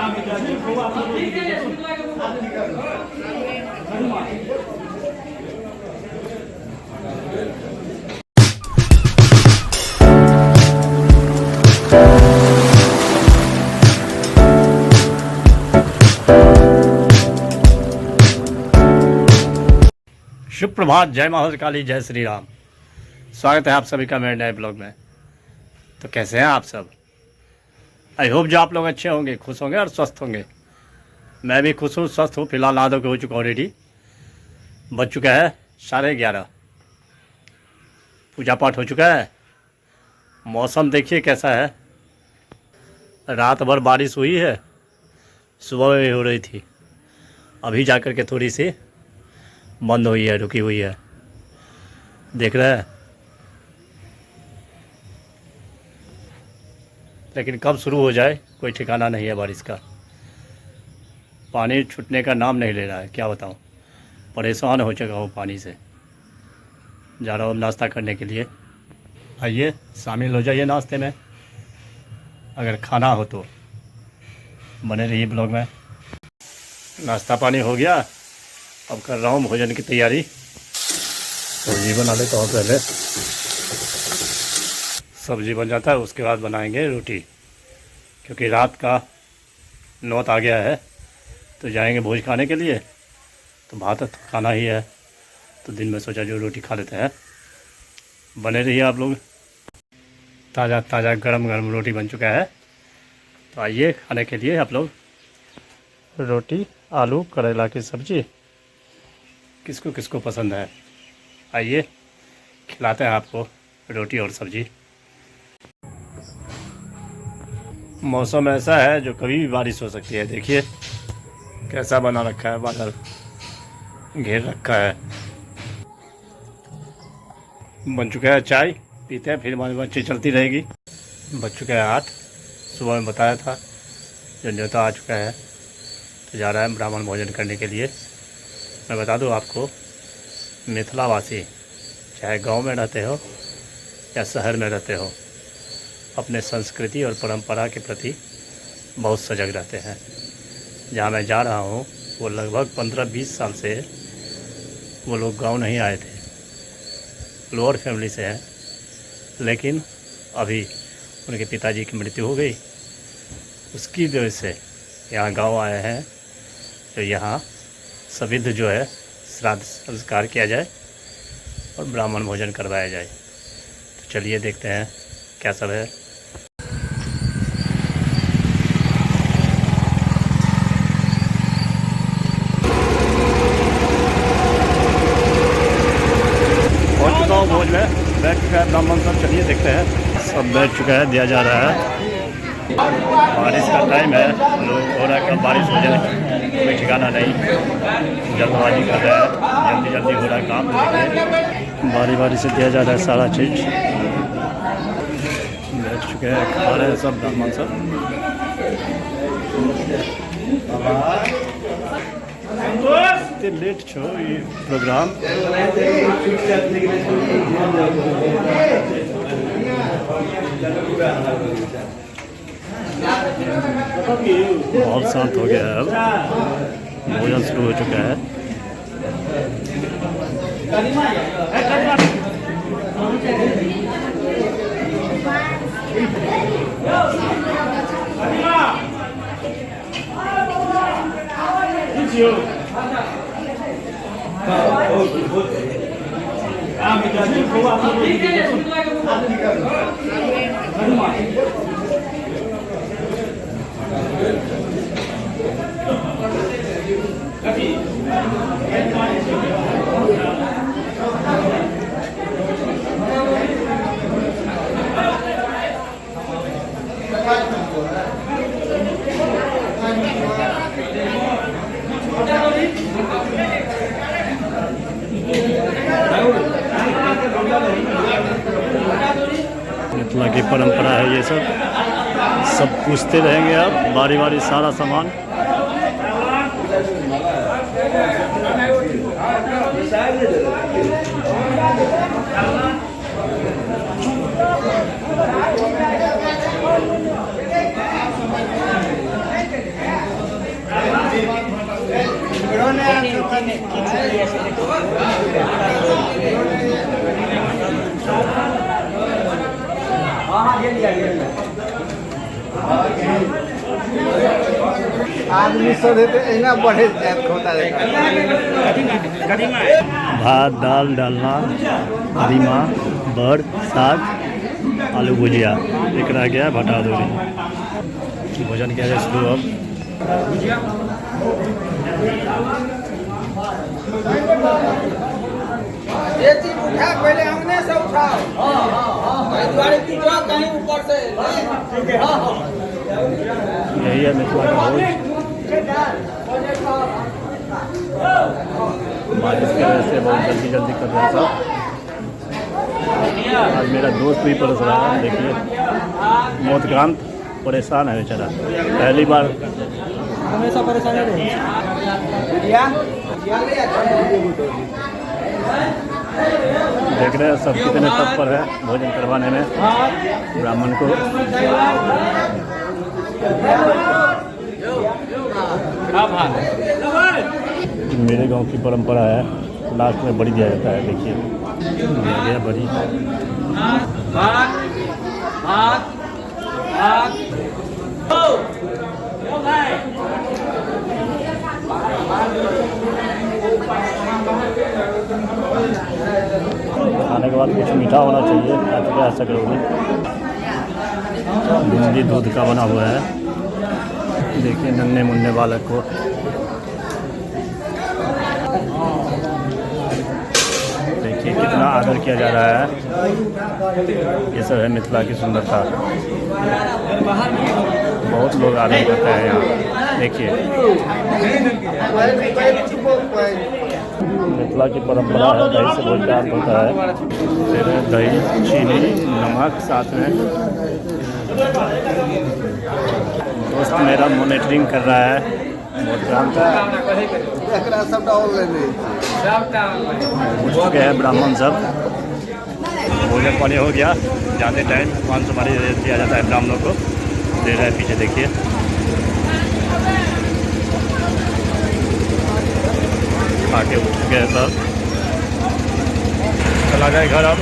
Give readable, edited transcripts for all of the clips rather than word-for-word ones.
शुभ प्रभात, जय महाकाली काली, जय श्री राम। स्वागत है आप सभी का मेरे नए ब्लॉग में। तो कैसे हैं आप सब? आई होप जो आप लोग अच्छे होंगे, खुश होंगे और स्वस्थ होंगे। मैं भी खुश हूँ, स्वस्थ हूँ। फिलहाल नहा धो के हो चुका हूँ रेडी। बज चुका है 11:30। पूजा पाठ हो चुका है। मौसम देखिए कैसा है। रात भर बारिश हुई है, सुबह में हो रही थी, अभी जाकर के थोड़ी सी बंद हुई है, रुकी हुई है। देख रहे हैं, लेकिन कब शुरू हो जाए कोई ठिकाना नहीं है बारिश का। पानी छूटने का नाम नहीं ले रहा है, क्या बताऊं। परेशान हो चुका हूँ पानी से। जा रहा हूँ नाश्ता करने के लिए। आइए शामिल हो जाइए नाश्ते में। अगर खाना हो तो बने रहिए ब्लॉग में। नाश्ता पानी हो गया, अब कर रहा हूँ भोजन की तैयारी। सब्जी बना लेता हूँ पहले। सब्जी बन जाता है, उसके बाद बनाएंगे रोटी, क्योंकि रात का नौत आ गया है। तो जाएंगे भोज खाने के लिए, तो भात खाना ही है। तो दिन में सोचा जो रोटी खा लेते हैं। बने रहिए आप लोग। ताज़ा ताज़ा गरम गरम रोटी बन चुका है। तो आइए खाने के लिए आप लोग। रोटी, आलू, करेला की सब्ज़ी, किसको किसको पसंद है, आइए खिलाते हैं आपको रोटी और सब्ज़ी। मौसम ऐसा है जो कभी भी बारिश हो सकती है। देखिए कैसा बना रखा है, बादल घेर रखा है। बन चुका है चाय, पीते हैं, फिर हमारी बच्ची चलती रहेगी। बज चुका है 8। सुबह में बताया था जो न्योता आ चुका है, तो जा रहा है ब्राह्मण भोजन करने के लिए। मैं बता दूं आपको, मिथिलावासी चाहे गांव में रहते हो या शहर में रहते हो, अपने संस्कृति और परंपरा के प्रति बहुत सजग रहते हैं। जहाँ मैं जा रहा हूँ वो लगभग 15-20 साल से वो लोग गांव नहीं आए थे, लोअर फैमिली से हैं। लेकिन अभी उनके पिताजी की मृत्यु हो गई, उसकी वजह से यहाँ गांव आए हैं। तो यहाँ सविध जो है श्राद्ध संस्कार किया जाए और ब्राह्मण भोजन करवाया जाए। तो चलिए देखते हैं क्या सब है। पहुँच चुका हूँ भोज में, बैठ चुका है ब्राह्मण सब। चलिए देखते हैं, सब बैठ चुका है, दिया जा रहा है। बारिश का टाइम है, लोग हो रहा है कब बारिश हो जाए, कोई ठिकाना नहीं। जल्दबाजी कर रहे हैं, जल्दी जल्दी हो रहा है काम। देखिए बारी बारी से दिया जा रहा है सारा चीज़। बैठ चुके हैं, खा रहे हैं सब ब्राह्मण सब। इतने लेट छो ये प्रोग्राम। बहुत शांत हो गया है, अब भोजन शुरू हो चुका है। मिथिला की परंपरा है ये सब पूछते रहेंगे अब बारी बारी सारा सामान। आदमी सब रहते एना बढ़े जात होता रहता भात दाल डालना कदीमा बड़ साग आलू भुजिया एक रह गया भटा दौरी। भोजन किया जाए शुरू अब। ये चीज उठा पहले हमने से उठाओ। भाई द्वारे की जो कहीं ऊपर से यही है मिथिला का भोज। बारिश की वजह से बहुत जल्दी जल्दी कर रहे हैं सब। आज मेरा दोस्त भी परेशान रहा है, देखिए मोतकांत परेशान है बेचारा, पहली बार। हमेशा परेशान रहे। देख रहे हैं सब कितने तत्पर है भोजन करवाने में ब्राह्मण को। मेरे गांव की परंपरा है लास्ट में बड़ी दिया जाता है। देखिए दिया बड़ी। खाने के बाद कुछ मीठा होना चाहिए, ऐसे क्या ऐसा करोगे। बूंदी दूध का बना हुआ है। देखिए नन्हे मुन्ने बालक को। देखिए कितना आदर किया जा रहा है। ये सब है मिथिला की सुंदरता। बहुत लोग आदर करते हैं यहाँ। देखिए मिथिला की परंपरा है, दही से भोज का अंत होता है। फिर दही चीनी नमक साथ में। दोस्त मेरा मॉनिटरिंग कर रहा है बहुत काम का। उठ चुके हैं ब्राह्मण सब। भोजन पानी हो गया। जाते टाइम पान सुपारी दिया जाता है ब्राह्मणों को। दे रहा है पीछे देखिए। आके उठ चुके हैं सब। चला जाए घर अब।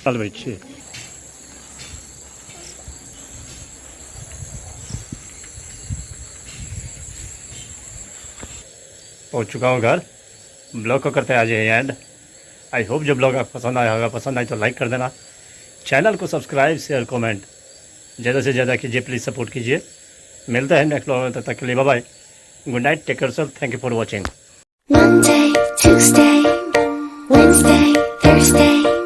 चल बैठिए। पहुंच चुका हूँ घर। ब्लॉग को करते हैं आज यही एंड। आई होप जो ब्लॉग आपको पसंद आया होगा, पसंद आए तो लाइक कर देना, चैनल को सब्सक्राइब शेयर कमेंट ज़्यादा से ज़्यादा कीजिए, प्लीज़ सपोर्ट कीजिए। मिलते हैं नेक्स्ट ब्लॉग में, तब तक के लिए bye bye, good night, take care self, thank you for watching. Monday, Tuesday, Wednesday, Thursday